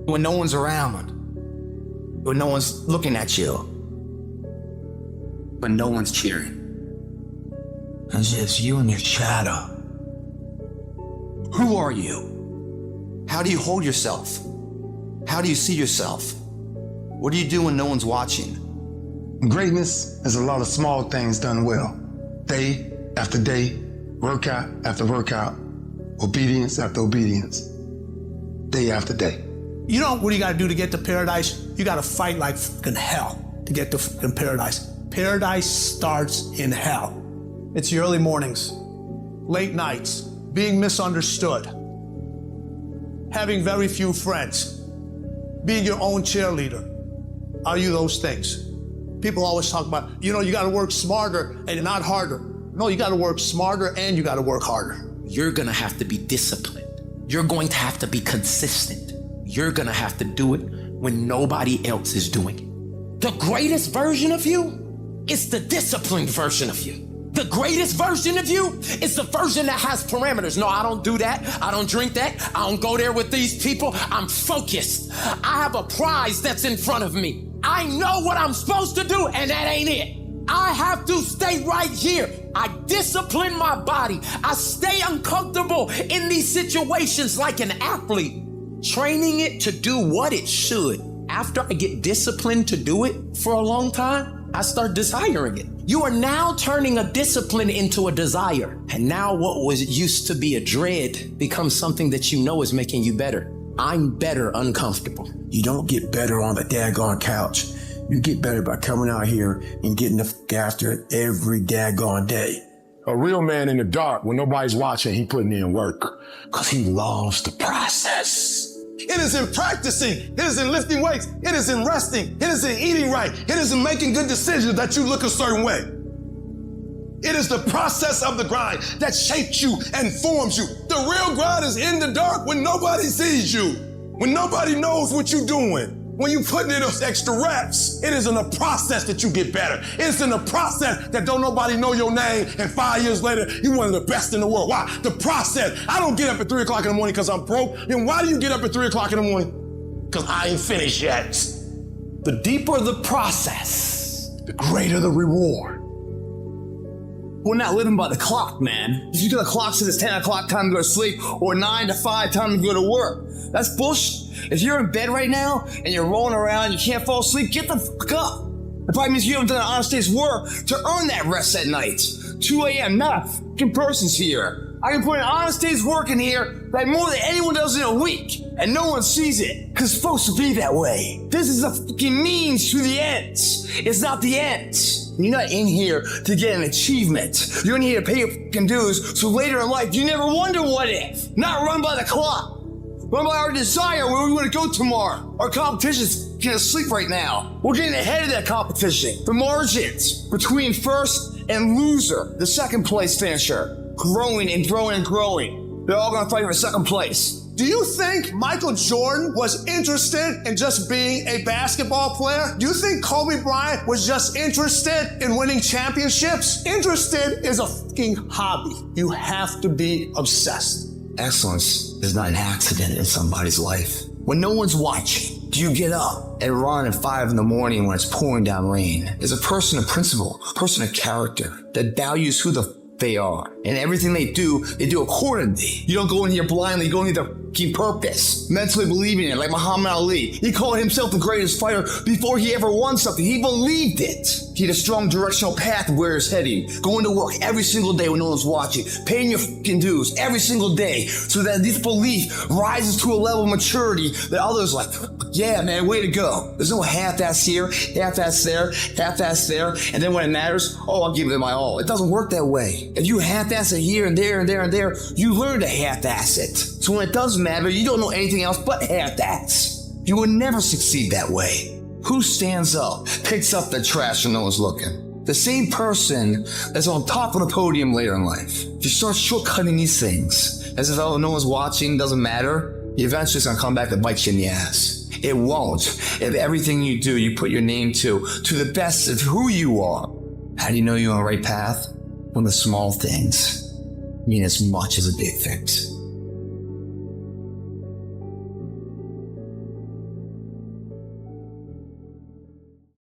when no one's around, when no one's looking at you, when no one's cheering. It's just you and your shadow. Who are you? How do you hold yourself? How do you see yourself? What do you do when no one's watching? Greatness is a lot of small things done well. Day after day, workout after workout, obedience after obedience, day after day. You know what you gotta do to get to paradise? You gotta fight like fucking hell to get to fucking paradise. Paradise starts in hell. It's the early mornings, late nights, being misunderstood, having very few friends, being your own cheerleader. Are you those things? People always talk about, you gotta work smarter and not harder. No, you gotta work smarter and you gotta work harder. You're gonna have to be disciplined. You're going to have to be consistent. You're gonna have to do it when nobody else is doing it. The greatest version of you is the disciplined version of you. The greatest version of you is the version that has parameters. No, I don't do that. I don't drink that. I don't go there with these people. I'm focused. I have a prize that's in front of me. I know what I'm supposed to do, and that ain't it. I have to stay right here. I discipline my body. I stay uncomfortable in these situations like an athlete, training it to do what it should. After I get disciplined to do it for a long time, I start desiring it. You are now turning a discipline into a desire. And now what was used to be a dread becomes something that you know is making you better. I'm better uncomfortable. You don't get better on the daggone couch. You get better by coming out here and getting the f*** after it every daggone day. A real man in the dark, when nobody's watching, he putting in work. Cause he loves the process. It is in practicing. It is in lifting weights. It is in resting. It is in eating right. It is in making good decisions that you look a certain way. It is the process of the grind that shapes you and forms you. The real grind is in the dark when nobody sees you, when nobody knows what you're doing. When you put in those extra reps, it is in the process that you get better. It's in the process that don't nobody know your name, and 5 years later, you're one of the best in the world. Why? The process. I don't get up at 3 o'clock in the morning because I'm broke. Then why do you get up at 3 o'clock in the morning? Because I ain't finished yet. The deeper the process, the greater the reward. We're not living by the clock, man. If you got a clock says it's 10 o'clock time to go to sleep or 9 to 5 time to go to work, that's bullshit. If you're in bed right now and you're rolling around, you can't fall asleep, get the fuck up. It probably means you haven't done an honest day's work to earn that rest at night. 2 a.m., not a fucking person's here. I can put an honest day's work in here like more than anyone does in a week, and no one sees it, because it's supposed to be that way. This is a fucking means to the ends. It's not the ends. You're not in here to get an achievement. You're in here to pay your fucking dues, so later in life, you never wonder what if. Not run by the clock. Run by our desire where we want to go tomorrow. Our competition's getting asleep right now. We're getting ahead of that competition. The margins between first and loser, the second place finisher, growing and growing and growing. They're all gonna fight for second place. Do you think Michael Jordan was interested in just being a basketball player? Do you think Kobe Bryant was just interested in winning championships? Interested is a fucking hobby. You have to be obsessed. Excellence is not an accident in somebody's life. When no one's watching, do you get up and run at 5 in the morning when it's pouring down rain? Is a person of principle, a person of character that values who the they are. And everything they do accordingly. You don't go in here blindly, you go in here keep purpose, mentally believing in it, like Muhammad Ali. He called himself the greatest fighter before he ever won something. He believed it. He had a strong directional path of where he's heading, going to work every single day when no one's watching, paying your fucking dues every single day, so that this belief rises to a level of maturity that others like, yeah, man, way to go. There's no half-ass here, half-ass there, half-ass there, and then when it matters, oh, I'll give it my all. It doesn't work that way. If you half-ass it here and there and there and there, you learn to half-ass it. So when it does matter, you don't know anything else but half-ass. You will never succeed that way. Who stands up, picks up the trash when no one's looking? The same person that's on top of the podium later in life. If you start shortcutting these things, as if, oh, no one's watching, doesn't matter, eventually it's gonna come back to bite you in the ass. It won't. If everything you do, you put your name to the best of who you are. How do you know you're on the right path? When the small things mean as much as the big things.